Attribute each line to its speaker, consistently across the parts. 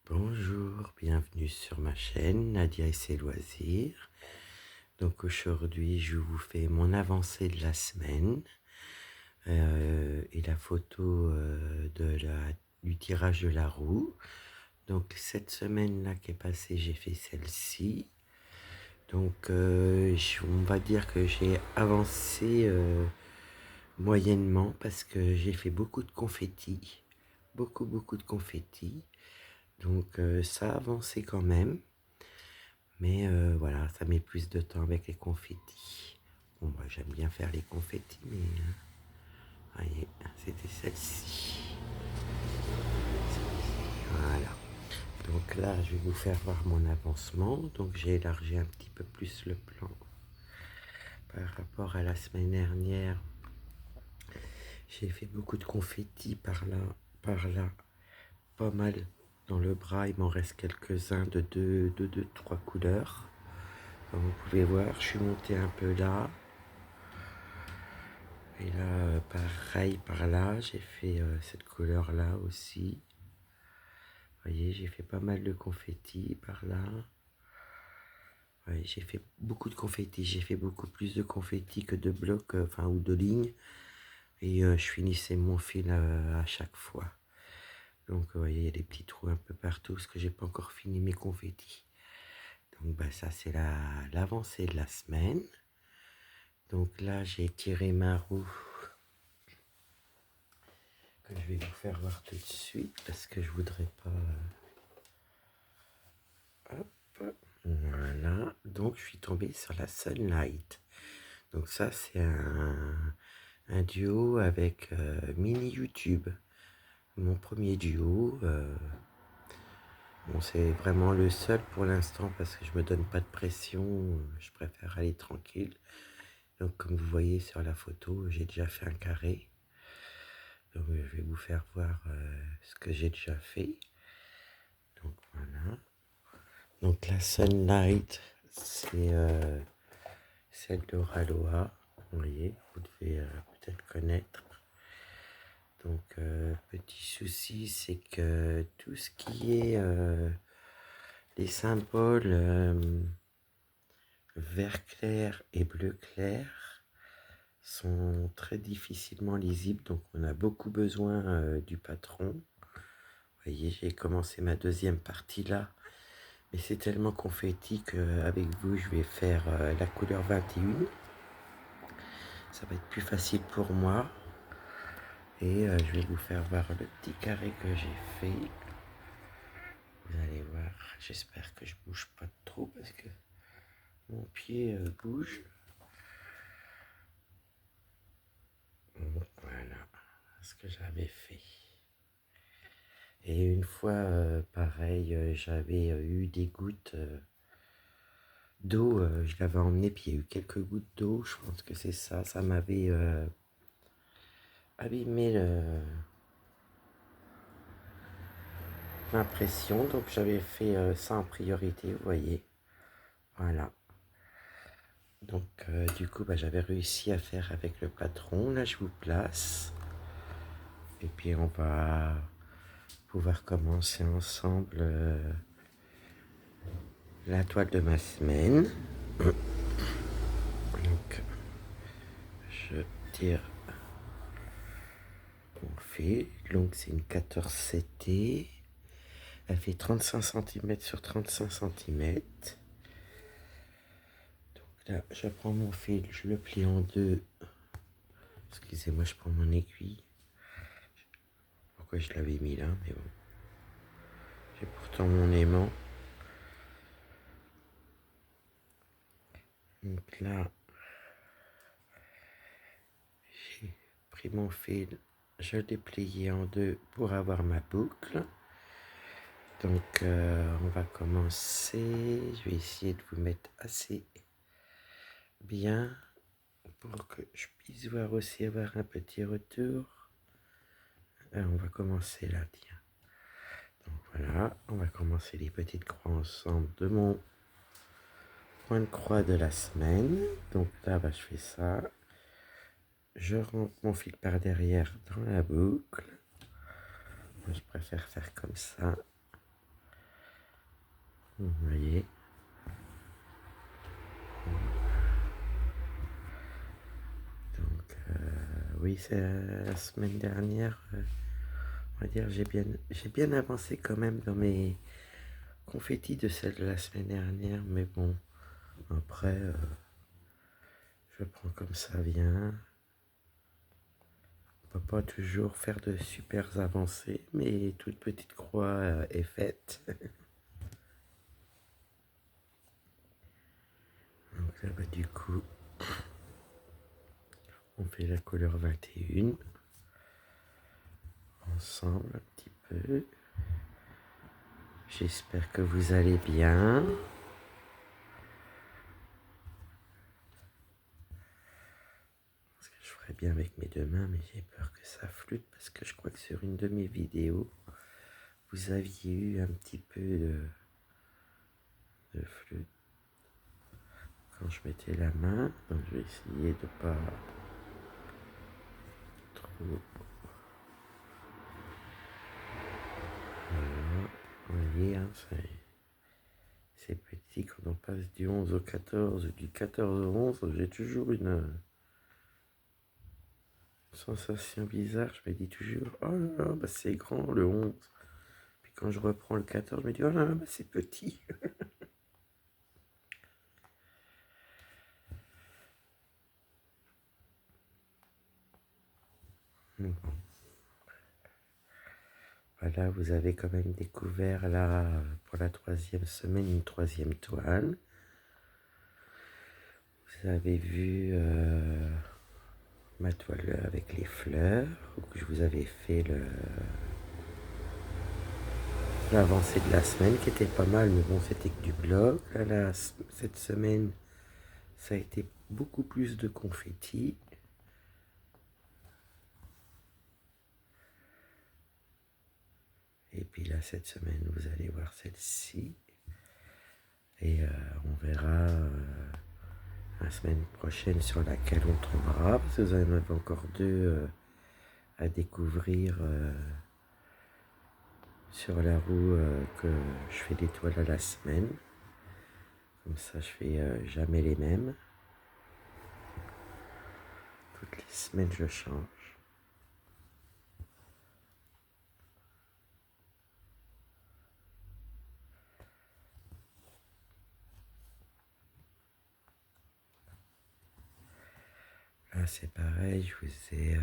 Speaker 1: Bonjour, bienvenue sur ma chaîne Nadia et ses loisirs. Donc aujourd'hui je vous fais mon avancée de la semaine et la photo du tirage de la roue. Donc cette semaine-là qui est passée, j'ai fait celle-ci. Donc on va dire que j'ai avancé moyennement parce que j'ai fait beaucoup de confettis. Beaucoup de confettis. Donc ça a avancé quand même. Mais voilà, ça met plus de temps avec les confettis. Bon, moi j'aime bien faire les confettis, mais voyez, c'était celle-ci. Voilà. Donc là, je vais vous faire voir mon avancement. Donc j'ai élargi un petit peu plus le plan par rapport à la semaine dernière. J'ai fait beaucoup de confettis par là, pas mal dans le bras. Il m'en reste quelques-uns de deux, trois couleurs. Comme vous pouvez voir, je suis monté un peu là. Et là, pareil par là, j'ai fait cette couleur-là aussi. Vous voyez, j'ai fait pas mal de confettis par là. Ouais, j'ai fait beaucoup de confettis. J'ai fait beaucoup plus de confettis que de blocs, enfin, ou de lignes. Et je finissais mon fil à chaque fois. Donc, vous voyez, il y a des petits trous un peu partout parce que j'ai pas encore fini mes confettis. Donc, bah, ça, c'est l'avancée de la semaine. Donc là, j'ai tiré ma roue que je vais vous faire voir tout de suite parce que je voudrais pas... Hop, voilà. Donc je suis tombé sur la Sunlight. Donc ça c'est un duo avec Mini YouTube. Mon premier duo. Bon, c'est vraiment le seul pour l'instant parce que je me donne pas de pression. Je préfère aller tranquille. Donc comme vous voyez sur la photo, j'ai déjà fait un carré. Donc je vais vous faire voir ce que j'ai déjà fait. Donc voilà. Donc la Sunlight, c'est celle de Raloa. Vous voyez, vous devez peut-être connaître. Donc petit souci, c'est que tout ce qui est les symboles vert clair et bleu clair sont très difficilement lisibles. Donc on a beaucoup besoin du patron. Vous voyez, j'ai commencé ma deuxième partie là. Mais c'est tellement confetti qu'avec vous, je vais faire la couleur 21. Ça va être plus facile pour moi. Et je vais vous faire voir le petit carré que j'ai fait. Vous allez voir, j'espère que je bouge pas trop parce que mon pied bouge. Voilà ce que j'avais fait. Et une fois, pareil, j'avais eu des gouttes d'eau, je l'avais emmené, puis il y a eu quelques gouttes d'eau, je pense que c'est ça, ça m'avait abîmé l'impression, donc j'avais fait ça en priorité, vous voyez, voilà. Donc du coup, bah, j'avais réussi à faire avec le patron, là je vous place, et puis on va pouvoir commencer ensemble la toile de ma semaine. Donc je tire mon fil, donc c'est une 14 CT, elle fait 35 cm sur 35 cm. Donc là je prends mon fil, je le plie en deux, excusez-moi, je prends mon aiguille, pourquoi je l'avais mis là, mais bon, j'ai pourtant mon aimant. Donc là j'ai pris mon fil, je l'ai plié en deux pour avoir ma boucle. Donc on va commencer, je vais essayer de vous mettre assez bien pour que je puisse voir aussi avoir un petit retour. Alors, on va commencer là, tiens. Donc voilà, on va commencer les petites croix ensemble de mon point de croix de la semaine. Donc là, bah, je fais ça. Je rentre mon fil par derrière dans la boucle. Moi, je préfère faire comme ça. Vous voyez. Donc, oui, c'est la semaine dernière, on va dire, j'ai bien avancé quand même dans mes confettis de celle de la semaine dernière, mais bon, après, je prends comme ça vient. On peut pas toujours faire de super avancées, mais toute petite croix est faite. Donc là, du coup, on fait la couleur 21 ensemble un petit peu. J'espère que vous allez bien. Parce que je ferais bien avec mes deux mains, mais j'ai peur que ça flûte parce que je crois que sur une de mes vidéos, vous aviez eu un petit peu de flûte quand je mettais la main. Donc je vais essayer de pas trop. Voilà. Vous voyez, hein, c'est petit. Quand on passe du 11 au 14, du 14 au 11, j'ai toujours une sensation bizarre. Je me dis toujours, oh là là, bah c'est grand le 11. Puis quand je reprends le 14, je me dis, oh là là, bah c'est petit. Bon. Voilà, vous avez quand même découvert là, pour la 3e semaine, une 3e toile. Vous avez vu ma toile avec les fleurs, où je vous avais fait l'avancée de la semaine, qui était pas mal, mais bon, c'était que du bloc. Là, cette semaine, ça a été beaucoup plus de confettis. Et puis là, cette semaine, vous allez voir celle-ci. Et on verra la semaine prochaine sur laquelle on tombera, parce que vous en avez encore deux à découvrir sur la roue que je fais des toiles à la semaine. Comme ça, je fais jamais les mêmes. Toutes les semaines, je change. Là, c'est pareil, je vous ai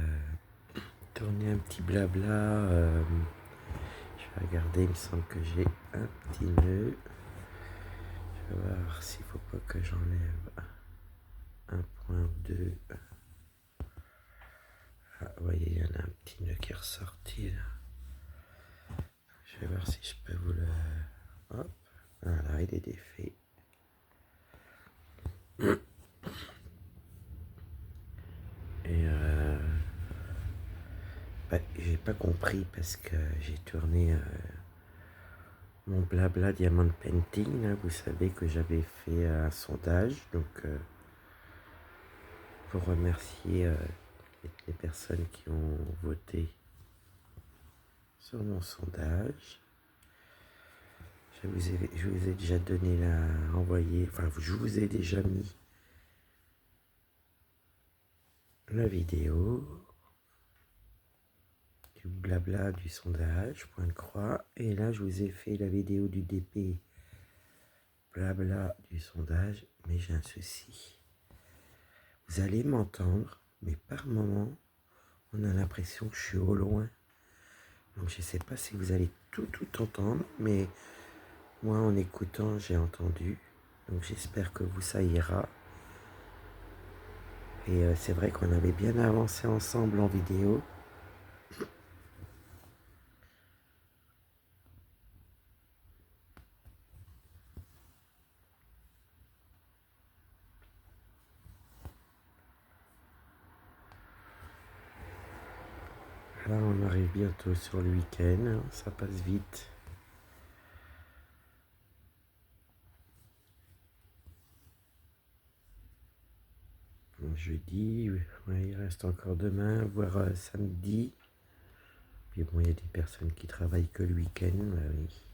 Speaker 1: tourné un petit blabla. Je vais regarder, il me semble que j'ai un petit nœud. Je vais voir s'il ne faut pas que j'enlève un point ou deux. Ah, vous voyez, il y en a un petit nœud qui est ressorti là. Je vais voir si je peux vous le... Hop, voilà, il est défait. Et j'ai pas compris parce que j'ai tourné mon blabla diamond painting. Là, vous savez que j'avais fait un sondage, donc pour remercier les personnes qui ont voté sur mon sondage. Je vous ai déjà donné envoyé, enfin je vous ai déjà mis la vidéo du blabla du sondage, point de croix. Et là, je vous ai fait la vidéo du DP blabla du sondage, mais j'ai un souci. Vous allez m'entendre, mais par moment, on a l'impression que je suis au loin. Donc je ne sais pas si vous allez tout entendre, mais moi en écoutant, j'ai entendu. Donc j'espère que vous, ça ira. Et c'est vrai qu'on avait bien avancé ensemble en vidéo. Là, on arrive bientôt sur le week-end, ça passe vite. Jeudi, ouais, il reste encore demain, voire samedi. Puis bon, il y a des personnes qui travaillent que le week-end, oui.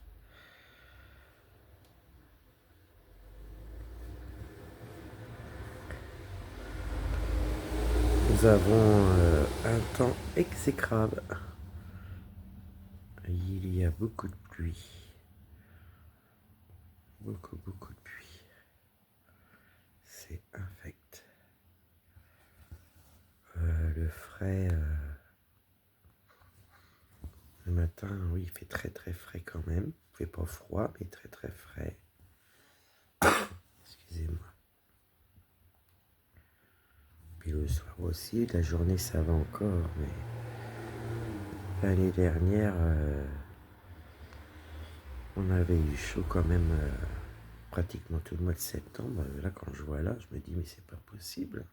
Speaker 1: Nous avons un temps exécrable. Il y a beaucoup de pluie. Beaucoup de pluie. C'est infect. Le frais, le matin, oui, il fait très frais quand même. Il fait pas froid, mais très frais. Excusez-moi. Puis le soir aussi, la journée ça va encore, mais l'année dernière, on avait eu chaud quand même pratiquement tout le mois de septembre. Là, quand je vois là, je me dis, mais c'est pas possible.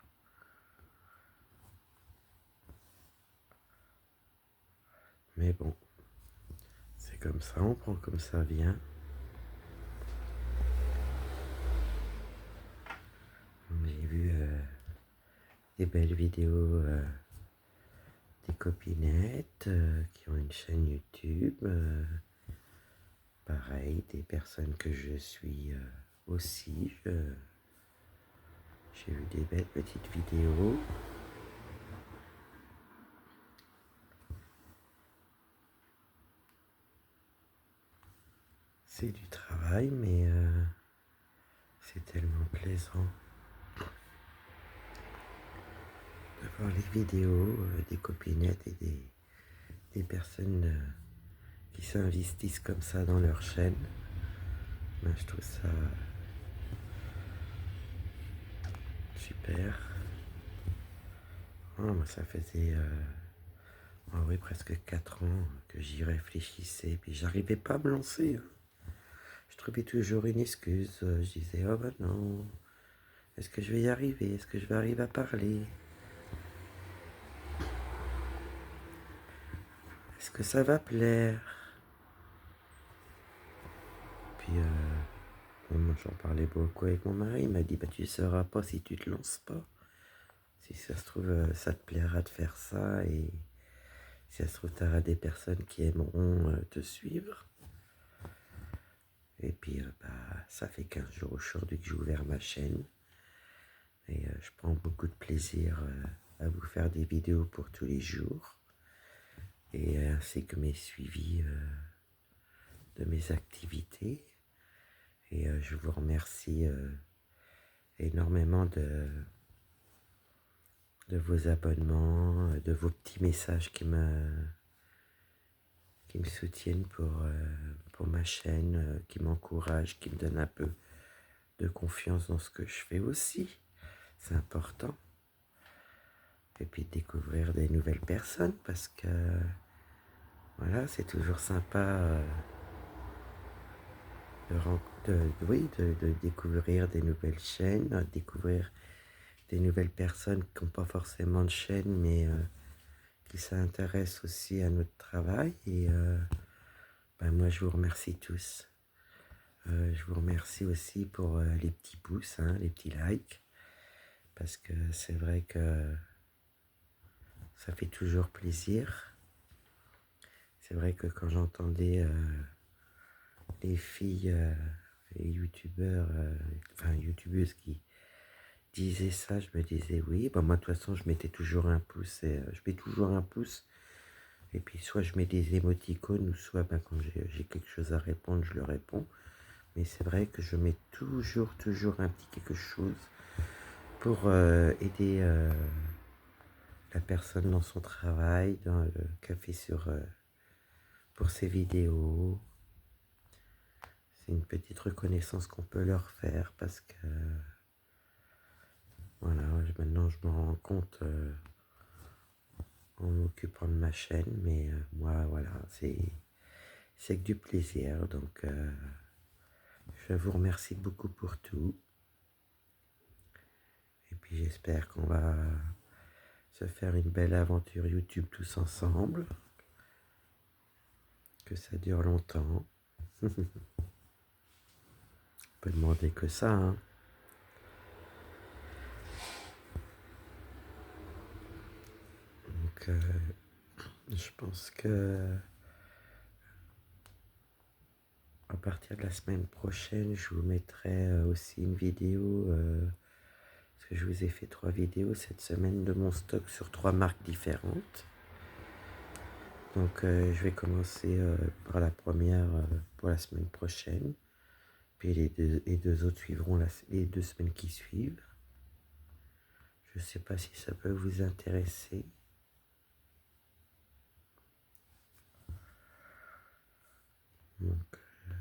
Speaker 1: Mais bon, c'est comme ça, on prend comme ça vient. J'ai vu des belles vidéos des copinettes qui ont une chaîne YouTube. Pareil, des personnes que je suis aussi. J'ai vu des belles petites vidéos. C'est du travail, mais c'est tellement plaisant de voir les vidéos des copinettes et des personnes qui s'investissent comme ça dans leur chaîne. Ben, je trouve ça super. Oh, moi, ça faisait oui, presque 4 ans que j'y réfléchissais, puis j'arrivais pas à me lancer. Je trouvais toujours une excuse. Je disais, oh ben non, est-ce que je vais y arriver? Est-ce que je vais arriver à parler? Est-ce que ça va plaire? Puis, moi j'en parlais beaucoup avec mon mari. Il m'a dit, bah tu ne sauras pas si tu te lances pas. Si ça se trouve, ça te plaira de faire ça. Et si ça se trouve, tu auras des personnes qui aimeront te suivre. Et puis, bah, ça fait 15 jours aujourd'hui que j'ai ouvert ma chaîne. Et je prends beaucoup de plaisir à vous faire des vidéos pour tous les jours. Et ainsi que mes suivis de mes activités. Et je vous remercie énormément de vos abonnements, de vos petits messages qui me soutiennent pour ma chaîne, qui m'encouragent, qui me donnent un peu de confiance dans ce que je fais aussi. C'est important. Et puis découvrir des nouvelles personnes parce que voilà, c'est toujours sympa de découvrir des nouvelles chaînes, de découvrir des nouvelles personnes qui n'ont pas forcément de chaîne, mais qui s'intéressent aussi à notre travail. Et ben moi, je vous remercie tous. Je vous remercie aussi pour les petits pouces, hein, les petits likes, parce que c'est vrai que ça fait toujours plaisir. C'est vrai que quand j'entendais les filles, les youtubeurs, enfin youtubeuses qui disaient ça, je me disais oui, bah moi de toute façon je mettais toujours un pouce, et je mets toujours un pouce, et puis soit je mets des émoticônes, ou soit ben, quand j'ai quelque chose à répondre, je le réponds. Mais c'est vrai que je mets toujours un petit quelque chose pour aider la personne dans son travail, dans le café pour ses vidéos. C'est une petite reconnaissance qu'on peut leur faire parce que voilà, maintenant je me rends compte en m'occupant de ma chaîne, mais moi voilà, c'est que du plaisir. Donc je vous remercie beaucoup pour tout. Et puis j'espère qu'on va se faire une belle aventure YouTube tous ensemble. Que ça dure longtemps. On peut demander que ça, hein. Donc je pense que à partir de la semaine prochaine, je vous mettrai aussi une vidéo Parce que je vous ai fait 3 vidéos cette semaine de mon stock sur 3 marques différentes. Donc je vais commencer par la première pour la semaine prochaine. Puis les deux autres suivront les 2 semaines qui suivent. Je ne sais pas si ça peut vous intéresser. Donc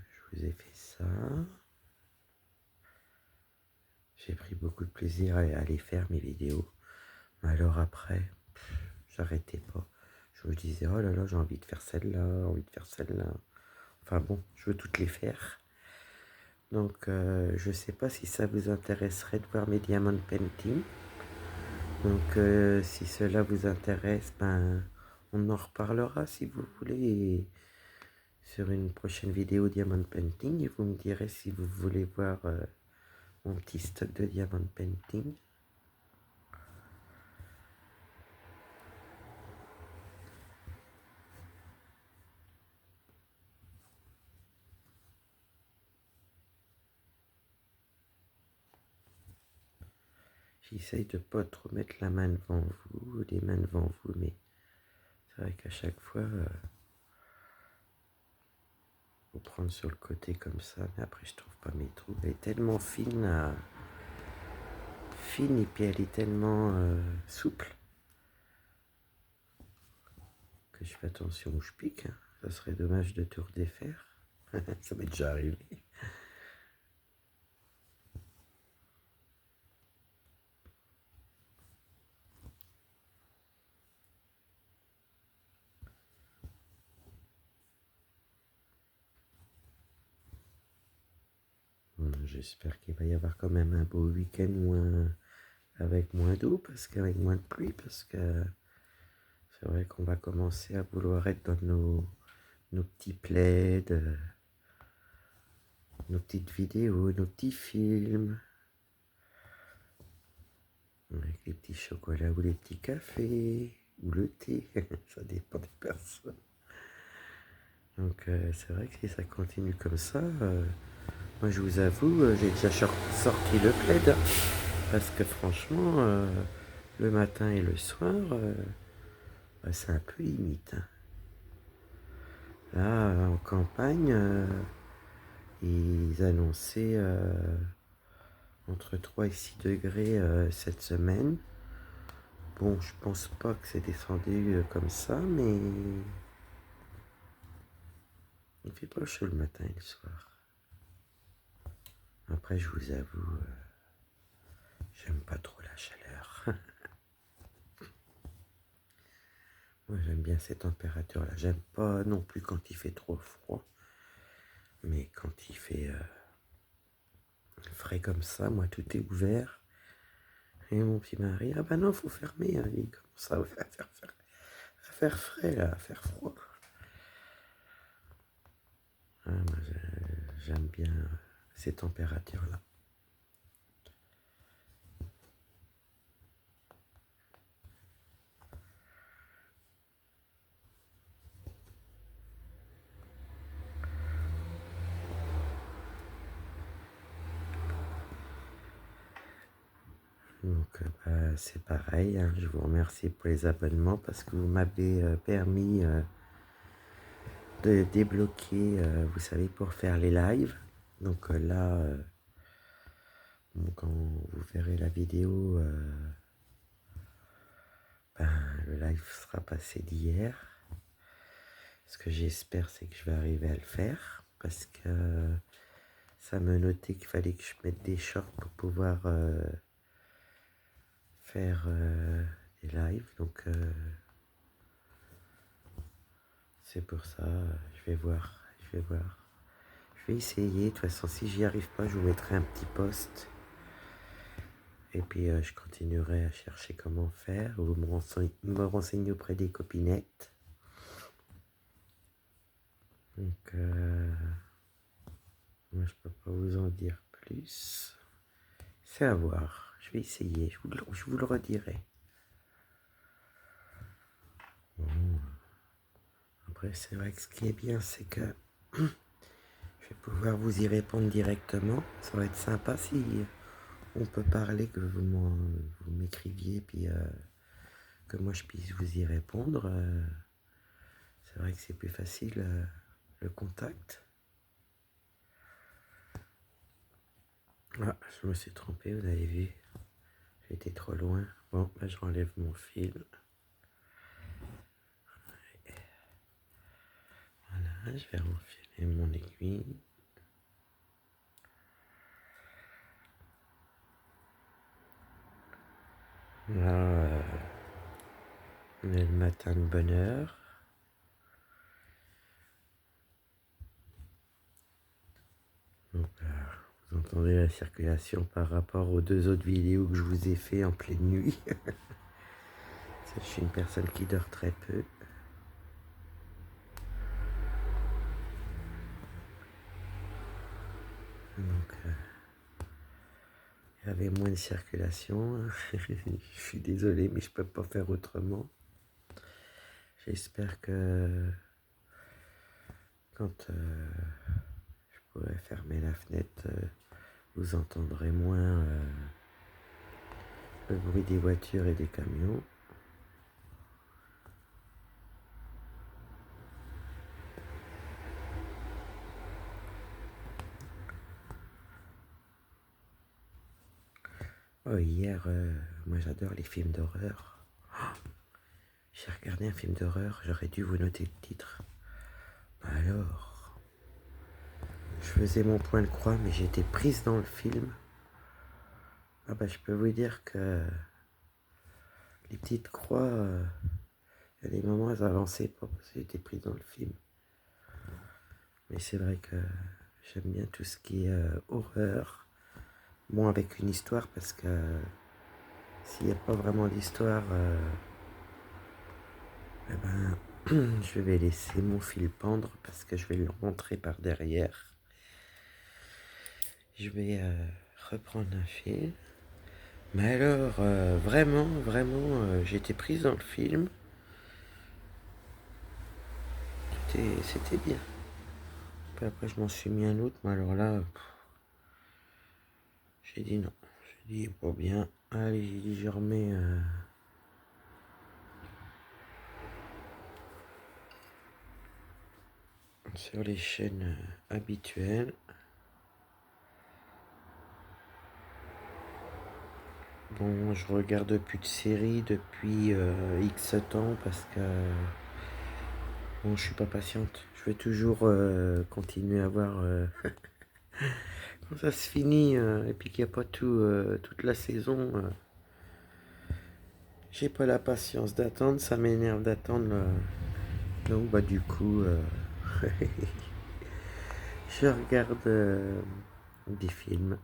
Speaker 1: je vous ai fait ça. J'ai pris beaucoup de plaisir à les faire mes vidéos. Mais alors après, j'arrêtais pas. Je me disais, oh là là, j'ai envie de faire celle-là, envie de faire celle-là. Enfin bon, je veux toutes les faire. Donc je sais pas si ça vous intéresserait de voir mes diamond painting. Donc si cela vous intéresse, ben on en reparlera si vous voulez sur une prochaine vidéo diamond painting et vous me direz si vous voulez voir mon petit stock de diamond painting. J'essaye de pas trop mettre la main devant vous, les mains devant vous, mais c'est vrai qu'à chaque fois, faut prendre sur le côté comme ça, mais après je trouve pas mes trous. Elle est tellement fine, fine et puis elle est tellement souple que je fais attention où je pique. Hein. Ça serait dommage de tout redéfaire. Ça m'est déjà arrivé. J'espère qu'il va y avoir quand même un beau week-end avec moins d'eau, parce qu'avec moins de pluie, parce que c'est vrai qu'on va commencer à vouloir être dans nos petits plaids, nos petites vidéos, nos petits films, avec les petits chocolats ou les petits cafés, ou le thé, ça dépend des personnes. Donc c'est vrai que si ça continue comme ça, moi je vous avoue, j'ai déjà sorti le plaid, hein, parce que franchement, le matin et le soir, bah, c'est un peu limite. Hein. Là, en campagne, ils annonçaient entre 3 et 6 degrés cette semaine. Bon, je pense pas que c'est descendu comme ça, mais il fait pas chaud le matin et le soir. Après, je vous avoue, j'aime pas trop la chaleur. Moi, j'aime bien ces températures-là. J'aime pas non plus quand il fait trop froid, mais quand il fait frais comme ça, moi, tout est ouvert. Et mon petit mari, ah bah non, faut fermer. Hein. Il commence à faire frais, là, à faire froid. Ah, moi, j'aime bien ces températures-là. Donc, bah, c'est pareil, hein. Je vous remercie pour les abonnements parce que vous m'avez permis de débloquer, vous savez, pour faire les lives. Donc là, quand vous verrez la vidéo, ben, le live sera passé d'hier. Ce que j'espère, c'est que je vais arriver à le faire parce que ça me notait qu'il fallait que je mette des shorts pour pouvoir faire des lives. Donc c'est pour ça, je vais voir. Je vais essayer. De toute façon, si j'y arrive pas, je vous mettrai un petit post. Et puis je continuerai à chercher comment faire. Vous me renseignez auprès des copinettes. Donc moi je peux pas vous en dire plus. C'est à voir. Je vais essayer. Je vous le redirai. Bon. Après c'est vrai que ce qui est bien c'est que je vais pouvoir vous y répondre directement. Ça va être sympa si on peut parler, que vous m'écriviez, puis que moi je puisse vous y répondre. C'est vrai que c'est plus facile le contact. Ah, je me suis trompé, vous avez vu. J'ai été trop loin. Bon, là je renlève mon fil. Voilà, je vais enfiler mon aiguille. Là, on est le matin de bonne heure. Donc là, vous entendez la circulation par rapport aux 2 autres vidéos que je vous ai fait en pleine nuit. Je suis une personne qui dort très peu. Donc, il y avait moins de circulation. Je suis désolé, mais je peux pas faire autrement. J'espère que quand je pourrai fermer la fenêtre, vous entendrez moins le bruit des voitures et des camions. Oh, hier, moi j'adore les films d'horreur. J'ai regardé un film d'horreur, j'aurais dû vous noter le titre. Alors, je faisais mon point de croix, mais j'étais prise dans le film. Ah bah je peux vous dire que les petites croix, il y a des moments elles avançaient pas parce que j'étais prise dans le film. Mais c'est vrai que j'aime bien tout ce qui est horreur. Bon, avec une histoire, parce que s'il n'y a pas vraiment d'histoire, eh ben, je vais laisser mon fil pendre parce que je vais le rentrer par derrière. Je vais reprendre un fil. Mais alors, vraiment, j'étais prise dans le film. C'était bien. Puis après, je m'en suis mis un autre, mais alors là, j'ai dit non. J'ai dit pas bien. Allez, j'ai dit je remets sur les chaînes habituelles. Bon, je regarde plus de séries depuis X temps parce que bon, je suis pas patiente. Je vais toujours continuer à voir quand ça se finit et puis qu'il n'y a pas toute la saison. J'ai pas la patience d'attendre, ça m'énerve d'attendre. Donc bah du coup, je regarde des films.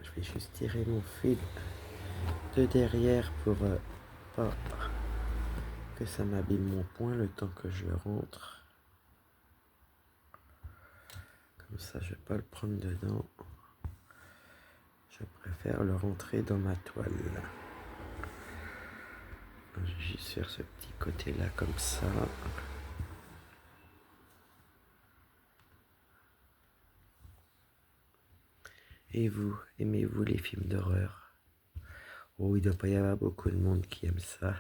Speaker 1: Je vais juste tirer mon fil de derrière pour pas que ça m'abîme mon poing le temps que je le rentre. Comme ça, je vais pas le prendre dedans. Je préfère le rentrer dans ma toile. Je vais juste faire ce petit côté-là comme ça. Et vous, aimez-vous les films d'horreur? Oh, il doit pas y avoir beaucoup de monde qui aime ça.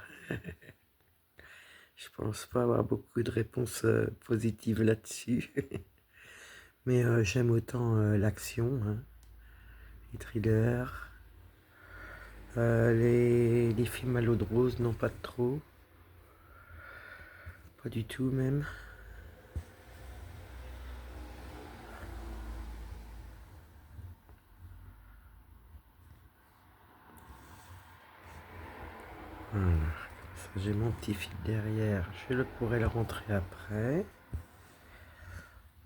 Speaker 1: Je pense pas avoir beaucoup de réponses positives là-dessus. Mais j'aime autant l'action, hein, les thrillers, les films à l'eau de rose, non pas trop. Pas du tout même. Voilà. J'ai mon petit fil derrière. Je pourrais le rentrer après.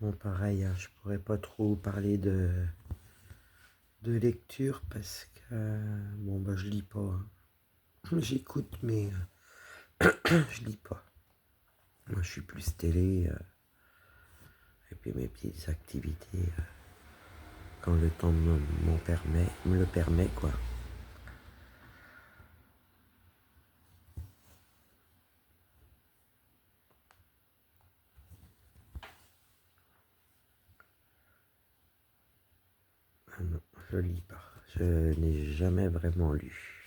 Speaker 1: Bon, pareil, hein, je pourrais pas trop parler de lecture parce que bon bah je lis pas. Hein. J'écoute mais je lis pas. Moi je suis plus télé et puis mes petites activités quand le temps me le permet quoi. Ah non, je lis pas. Je n'ai jamais vraiment lu.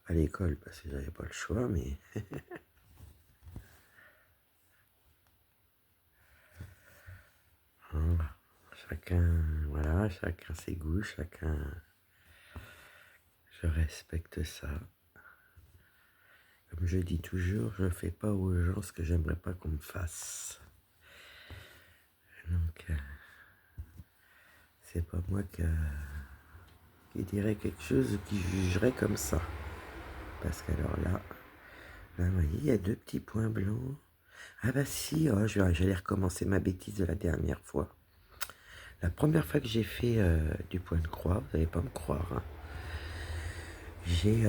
Speaker 1: À l'école, parce que j'avais pas le choix, mais voilà. Chacun ses goûts, chacun. Je respecte ça. Comme je dis toujours, je fais pas aux gens ce que j'aimerais pas qu'on me fasse. Donc, c'est pas moi qui dirais quelque chose ou qui jugerait comme ça. Parce qu'alors là, vous voyez, il y a 2 petits points blancs. Ah bah si, oh, j'allais recommencer ma bêtise de la dernière fois. La première fois que j'ai fait du point de croix, vous n'allez pas me croire, hein, j'ai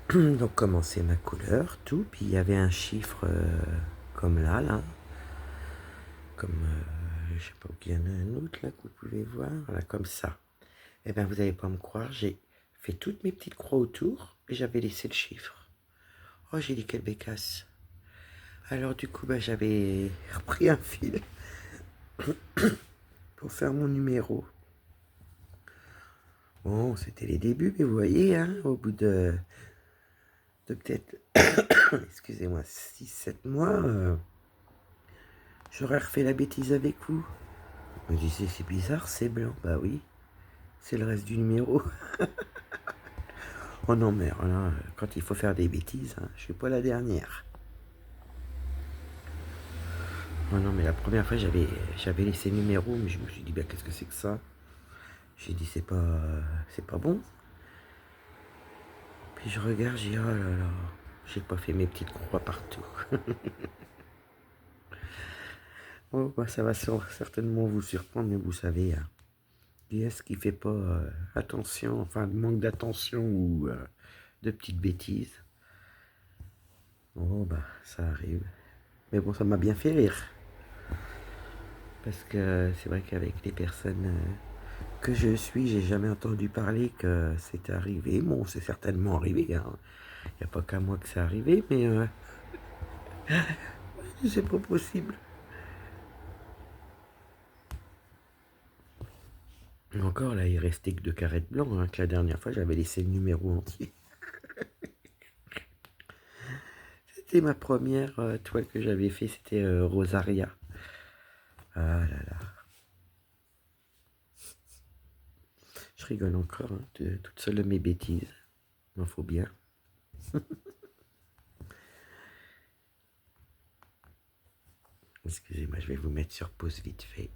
Speaker 1: donc commencé ma couleur, tout, puis il y avait un chiffre comme là, comme, je sais pas, il y en a un autre là que vous pouvez voir, là, comme ça. Eh bien, vous n'allez pas me croire, j'ai fait toutes mes petites croix autour et j'avais laissé le chiffre. Oh, j'ai dit quelle bécasse. Alors du coup, bah, j'avais repris un fil pour faire mon numéro. Bon, c'était les débuts, mais vous voyez, hein, au bout de peut-être, excusez-moi, 6-7 mois, j'aurais refait la bêtise avec vous. Je me disais, c'est bizarre, c'est blanc. Bah oui, c'est le reste du numéro. Oh non, mais là, quand il faut faire des bêtises, hein, je suis pas la dernière. Oh non, mais la première fois, j'avais laissé le numéro, mais je me suis dit, bah, qu'est-ce que c'est que ça? J'ai dit, c'est pas bon. Puis je regarde, j'ai dit, oh là là, j'ai pas fait mes petites croix partout. Oh, bah, ça va certainement vous surprendre, mais vous savez, hein, qui est-ce qui fait pas attention, enfin, manque d'attention ou de petites bêtises? Oh, bah, ça arrive. Mais bon, ça m'a bien fait rire. Parce que c'est vrai qu'avec les personnes que je suis, j'ai jamais entendu parler que c'était arrivé. Bon, c'est certainement arrivé, hein. Il n'y a pas qu'à moi que c'est arrivé, mais c'est pas possible. Et encore, là, il restait que 2 carrés de blanc, hein, que la dernière fois, j'avais laissé le numéro entier. C'était ma première toile que j'avais fait, c'était Rosaria. Ah là là. Je rigole encore, hein, toute seule de mes bêtises. Il m'en faut bien. Excusez-moi, je vais vous mettre sur pause vite fait.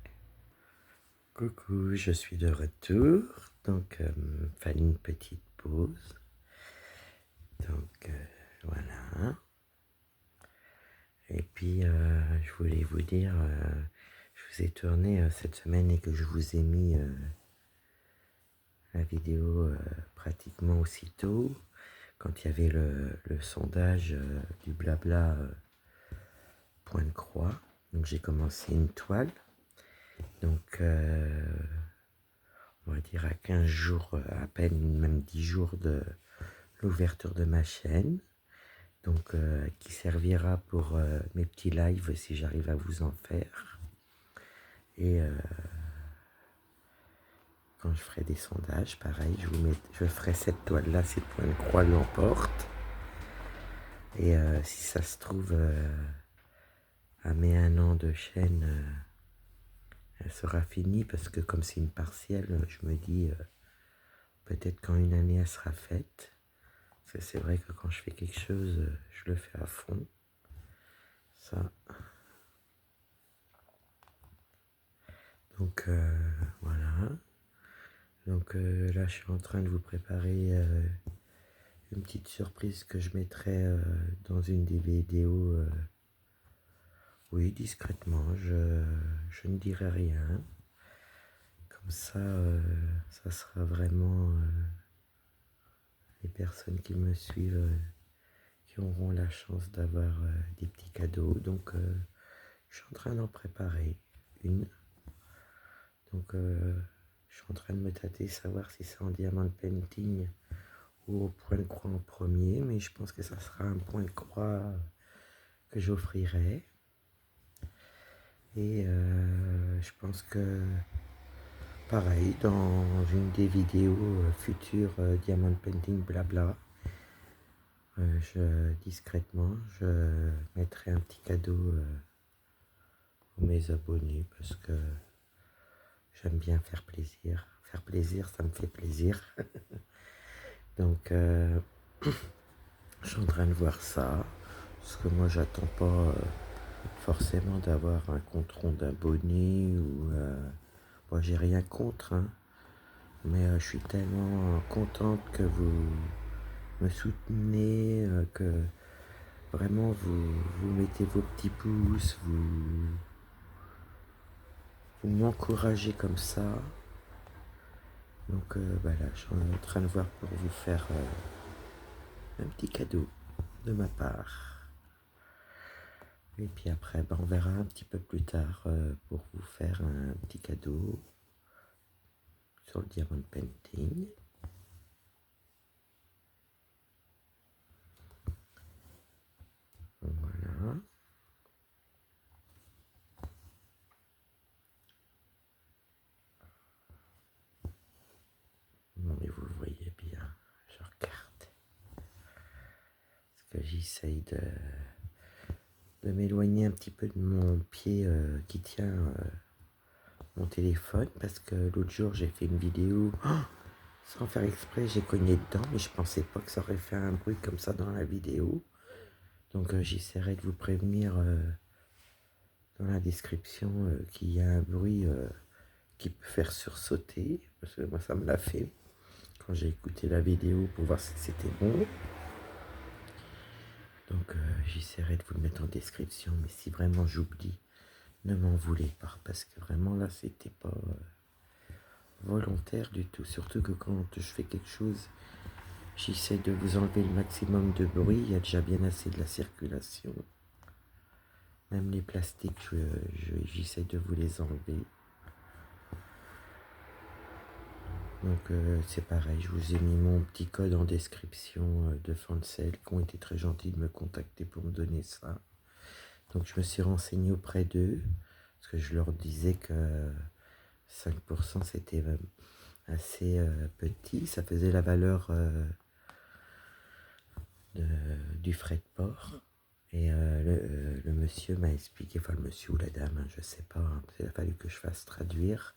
Speaker 1: Coucou, je suis de retour. Donc, fallait une petite pause. Donc, voilà. Et puis, je voulais vous dire, je vous ai tourné cette semaine et que je vous ai mis la vidéo pratiquement aussitôt, quand il y avait le sondage du blabla point de croix. Donc, j'ai commencé une toile. Donc, on va dire à 15 jours, à peine, même 10 jours de l'ouverture de ma chaîne. Donc, qui servira pour mes petits lives si j'arrive à vous en faire. Et quand je ferai des sondages, pareil, je ferai cette toile-là si le point de croix l'emporte. Et si ça se trouve, à mes 1 an de chaîne, elle sera finie parce que comme c'est une partielle, je me dis peut-être quand une année elle sera faite. Parce que c'est vrai que quand je fais quelque chose, je le fais à fond. Ça. Donc voilà. Donc là, je suis en train de vous préparer une petite surprise que je mettrai dans une des vidéos. Oui, discrètement, je ne dirai rien. Comme ça, ça sera vraiment les personnes qui me suivent qui auront la chance d'avoir des petits cadeaux. Donc, je suis en train d'en préparer une. Donc, je suis en train de me tâter, savoir si c'est en diamant painting ou au point de croix en premier, mais je pense que ça sera un point de croix que j'offrirai. Et je pense que pareil, dans une des vidéos futures Diamond Painting blabla, discrètement, je mettrai un petit cadeau aux mes abonnés parce que j'aime bien faire plaisir. Faire plaisir, ça me fait plaisir. Donc, je suis en train de voir ça. Parce que moi, j'attends pas forcément d'avoir un compte rond d'abonnés ou. Moi, j'ai rien contre, hein, mais je suis tellement contente que vous me soutenez, que vraiment vous mettez vos petits pouces, vous m'encouragez comme ça. Donc voilà, je suis en train de voir pour vous faire un petit cadeau de ma part. Et puis après, on verra un petit peu plus tard pour vous faire un petit cadeau sur le Diamond Painting. Voilà. Non mais vous le voyez bien, je regarde. Parce que j'essaye de m'éloigner un petit peu de mon pied qui tient mon téléphone. Parce que l'autre jour j'ai fait une vidéo, sans faire exprès j'ai cogné dedans. Mais je pensais pas que ça aurait fait un bruit comme ça dans la vidéo. Donc j'essaierai de vous prévenir dans la description qu'il y a un bruit qui peut faire sursauter. Parce que moi ça me l'a fait quand j'ai écouté la vidéo pour voir si c'était bon. Donc j'essaierai de vous le mettre en description, mais si vraiment j'oublie, ne m'en voulez pas, parce que vraiment là c'était pas volontaire du tout. Surtout que quand je fais quelque chose, j'essaie de vous enlever le maximum de bruit, il y a déjà bien assez de la circulation. Même les plastiques, j'essaie de vous les enlever. Donc c'est pareil, je vous ai mis mon petit code en description de Fancel, qui ont été très gentils de me contacter pour me donner ça. Donc je me suis renseigné auprès d'eux, parce que je leur disais que 5% c'était assez petit, ça faisait la valeur du frais de port. Et le monsieur m'a expliqué, enfin le monsieur ou la dame, hein, je sais pas, hein, il a fallu que je fasse traduire,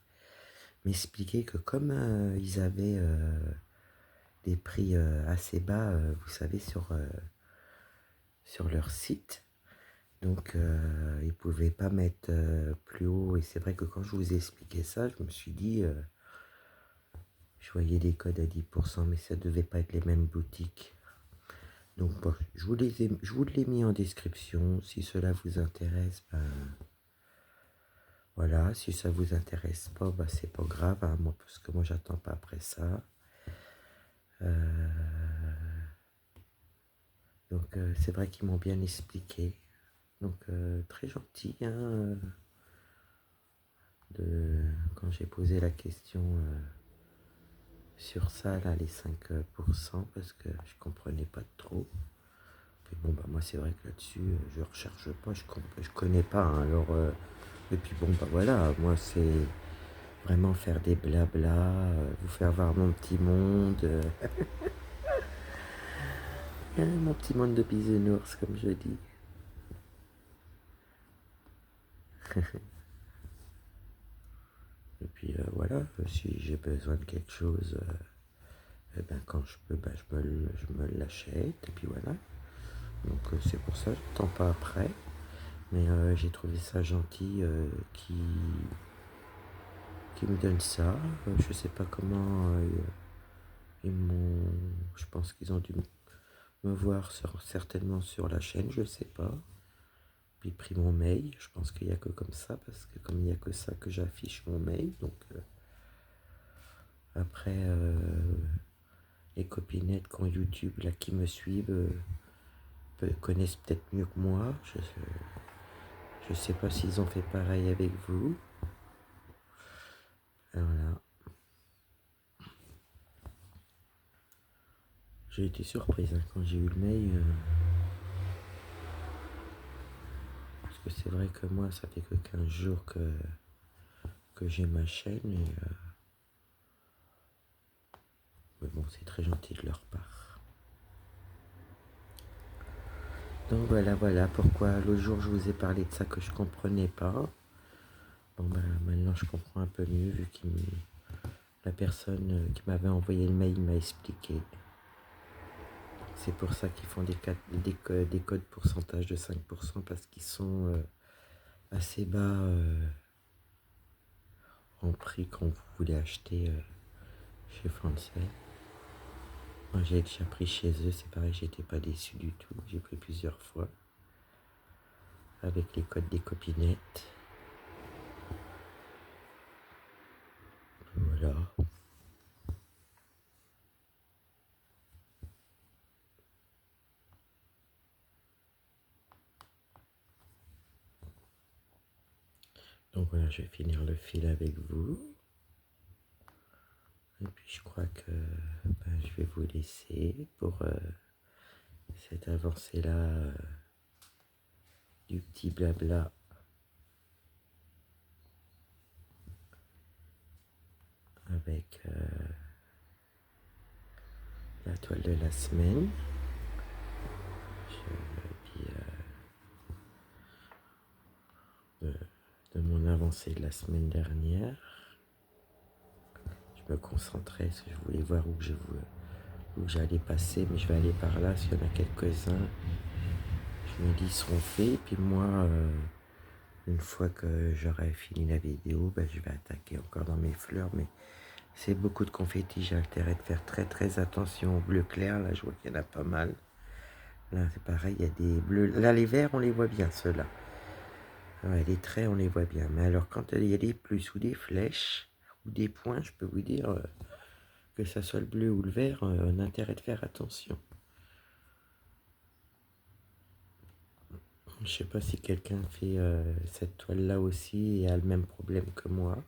Speaker 1: m'expliquer que comme ils avaient des prix assez bas, vous savez, sur leur site, donc ils ne pouvaient pas mettre plus haut. Et c'est vrai que quand je vous ai expliqué ça, je me suis dit, je voyais des codes à 10%, mais ça ne devait pas être les mêmes boutiques. Donc bon, je vous l'ai mis en description. Si cela vous intéresse, ben voilà. Si ça vous intéresse pas, ben c'est pas grave, hein, moi, parce que moi j'attends pas après ça. Donc c'est vrai qu'ils m'ont bien expliqué. Donc très gentil, hein, quand j'ai posé la question sur ça, là, les 5%, parce que je comprenais pas trop. Puis bon, bah moi c'est vrai que là-dessus, je recherche pas, je connais pas, hein, alors, et puis bon, bah voilà, moi c'est vraiment faire des blabla, vous faire voir mon petit monde, mon petit monde de bisounours, comme je dis. Et puis voilà, si j'ai besoin de quelque chose, eh ben, quand je peux, ben, je me l'achète, et puis voilà. Donc c'est pour ça, je n'attends pas après. Mais j'ai trouvé ça gentil qui me donne ça. Je sais pas comment ils m'ont. Je pense qu'ils ont dû me voir certainement sur la chaîne, je sais pas. Puis pris mon mail. Je pense qu'il n'y a que comme ça, parce que comme il n'y a que ça que j'affiche mon mail. Donc après, les copinettes qui ont YouTube là qui me suivent connaissent peut-être mieux que moi. Je sais pas s'ils ont fait pareil avec vous. Voilà. J'ai été surprise hein, quand j'ai eu le mail. Parce que c'est vrai que moi, ça fait que 15 jours que j'ai ma chaîne. Mais bon, c'est très gentil de leur part. Donc voilà pourquoi l'autre jour je vous ai parlé de ça que je comprenais pas. Bon maintenant je comprends un peu mieux vu que la personne qui m'avait envoyé le mail m'a expliqué. C'est pour ça qu'ils font des codes pourcentage de 5% parce qu'ils sont assez bas en prix quand vous voulez acheter chez Français. Moi j'ai déjà pris chez eux, c'est pareil, j'étais pas déçu du tout. J'ai pris plusieurs fois avec les codes des copinettes. Voilà. Donc voilà, je vais finir le fil avec vous. Et puis je crois que je vais vous laisser pour cette avancée-là du petit blabla avec la toile de la semaine. Puis de mon avancée de la semaine dernière. Je me concentrais parce que je voulais voir où j'allais passer, mais je vais aller par là, s'il y en a quelques-uns. Je me dis, ils seront faits, puis moi, une fois que j'aurai fini la vidéo, je vais attaquer encore dans mes fleurs, mais c'est beaucoup de confettis, j'ai intérêt de faire très très attention au bleu clair, là je vois qu'il y en a pas mal. Là c'est pareil, il y a des bleus, là les verts on les voit bien ceux-là. Ouais, les traits on les voit bien, mais alors quand il y a des plus ou des flèches, ou des points, je peux vous dire que ça soit le bleu ou le vert, on a intérêt de faire attention. Je sais pas si quelqu'un fait cette toile-là aussi et a le même problème que moi.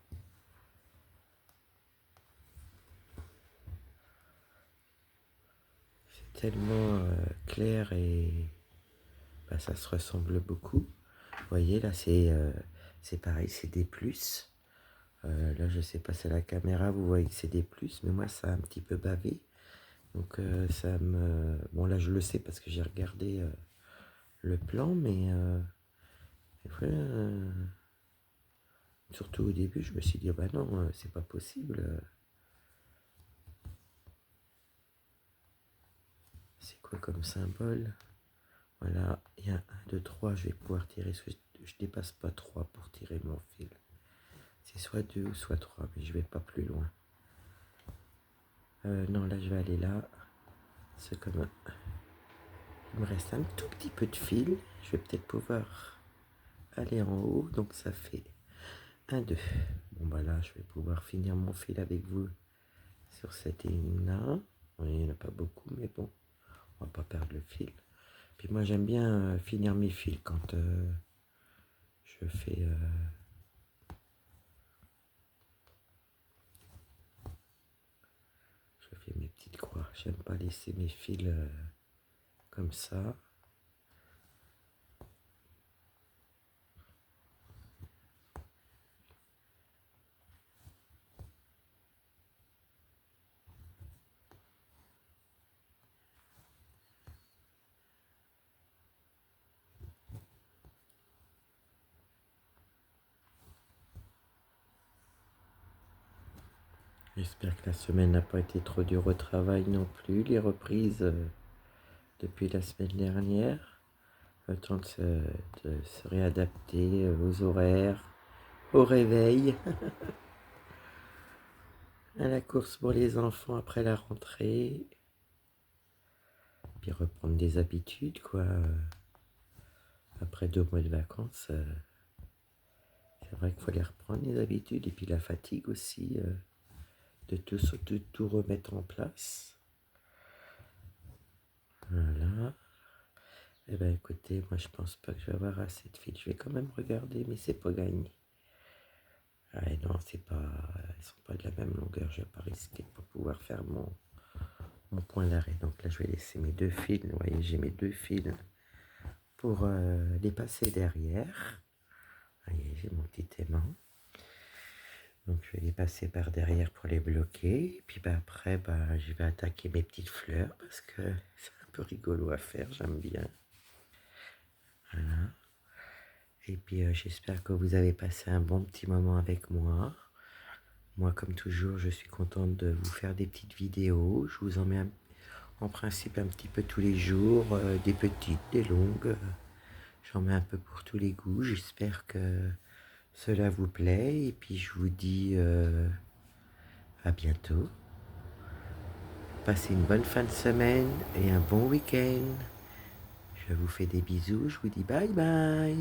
Speaker 1: C'est tellement clair et ça se ressemble beaucoup. Vous voyez, là, c'est pareil, c'est des plus. Là, je sais pas, c'est la caméra, vous voyez que c'est des plus, mais moi, ça a un petit peu bavé. Donc, ça me... Bon, là, je le sais parce que j'ai regardé le plan, mais... surtout au début, je me suis dit, bah non, c'est pas possible. C'est quoi comme symbole? Voilà, il y a 1, 2, 3, je vais pouvoir tirer, je dépasse pas 3 pour tirer mon fil. C'est soit 2 ou soit 3, mais je vais pas plus loin. Non, là, je vais aller là. C'est comme il me reste un tout petit peu de fil. Je vais peut-être pouvoir aller en haut. Donc, ça fait 1, 2. Bon, là, je vais pouvoir finir mon fil avec vous sur cette ligne-là. Oui, il n'y en a pas beaucoup, mais bon, on va pas perdre le fil. Puis moi, j'aime bien finir mes fils quand je fais... je fais mes petites croix. J'aime pas laisser mes fils comme ça. J'espère que la semaine n'a pas été trop dure au travail non plus. Les reprises depuis la semaine dernière. Le temps de se réadapter aux horaires, au réveil, à la course pour les enfants après la rentrée. Puis reprendre des habitudes, quoi. Après 2 mois de vacances, c'est vrai qu'il faut les reprendre, les habitudes. Et puis la fatigue aussi, de tout remettre en place. Voilà. Eh bien écoutez, moi je pense pas que je vais avoir assez de fil. Je vais quand même regarder, mais c'est pas gagné. Ah non, c'est pas, ils sont pas de la même longueur. Je vais pas risquer de pas pouvoir faire mon point d'arrêt. Donc là, je vais laisser mes 2 fils. Vous voyez, j'ai mes 2 fils pour les passer derrière. Vous voyez, j'ai mon petit aimant. Donc je vais les passer par derrière pour les bloquer. Et puis après, je vais attaquer mes petites fleurs parce que c'est un peu rigolo à faire, j'aime bien. Voilà. Et puis j'espère que vous avez passé un bon petit moment avec moi. Moi, comme toujours, je suis contente de vous faire des petites vidéos. Je vous en mets en principe un petit peu tous les jours, des petites, des longues. J'en mets un peu pour tous les goûts. J'espère que cela vous plaît. Et puis je vous dis à bientôt. Passez une bonne fin de semaine et un bon week-end. Je vous fais des bisous. Je vous dis bye bye.